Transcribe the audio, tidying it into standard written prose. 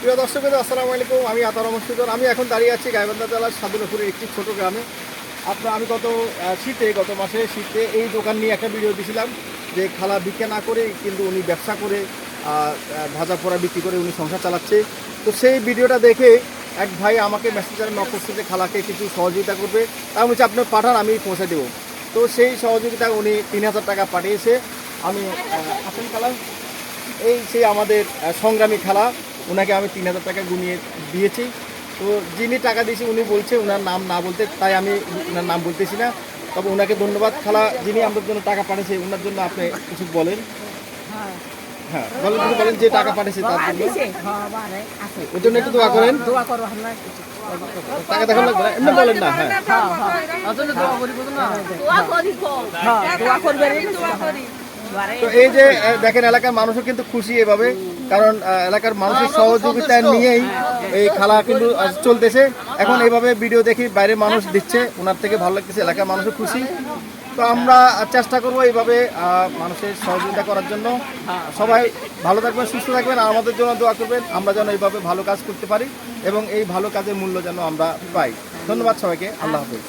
প্রিয় দর্শকদের আসসালামু আলাইকুম। আমি আতার রহমান। আমি এখন দাঁড়িয়ে আছি গাইবান্ধা জেলার সাদুল্লাপুরের একটি ছোট গ্রামে। আমি গত মাসে শীতে এই দোকান নিয়ে একটা ভিডিও দিয়েছিলাম যে খালা বিক্রি না করে কিন্তু উনি ব্যবসা করে ভাজা পোড়া বিক্রি করে উনি সংসার চালাচ্ছে। তো সেই ভিডিওটা দেখে এক ভাই আমাকে মেসেঞ্জারে নক করছে যে খালাকে কিছু সহযোগিতা করবে। আমি বলছি আপনি পাঠান, আমি পৌঁছে দেবো। তো সেই সহযোগিতা উনি 3000 টাকা পাঠিয়েছে। আমি আসেন খালা, এই সেই আমাদের সংগ্রামী খালা, ওনাকে আমি 3000 টাকা গুনিয়ে দিয়েছি। তো যিনি টাকা দিয়েছি উনি বলছে ওনার নাম না বলতে, তাই আমি ওনার নাম বলতেছি না। তবে ওনাকে ধন্যবাদ। খালা যিনি আমাদের জন্য টাকা পাঠিয়েছে ওনার জন্য আপনি কিছু বলেন। হ্যাঁ বলেন যে টাকা পাঠিয়েছে তার জন্য, ওর জন্য একটু দোয়া করেন। টাকা দেখান লাগবে না, এমনি বলেন না। হ্যাঁ তো এই যে দেখেন এলাকার মানুষও কিন্তু খুশি এভাবে, কারণ এলাকার মানুষের সহযোগিতা নিয়েই এই খেলা কিন্তু চলতেছে। এখন এইভাবে ভিডিও দেখি বাইরের মানুষ দিচ্ছে, ওনার থেকে ভালো লাগতেছে, এলাকার মানুষও খুশি। তো আমরা চেষ্টা করবো এইভাবে মানুষের সহযোগিতা করার জন্য। সবাই ভালো থাকবেন, সুস্থ থাকবেন, আর আমাদের জন্য দোয়া করবেন আমরা যেন এইভাবে ভালো কাজ করতে পারি এবং এই ভালো কাজের মূল্য যেন আমরা পাই। ধন্যবাদ সবাইকে। আল্লাহ হাফেজ।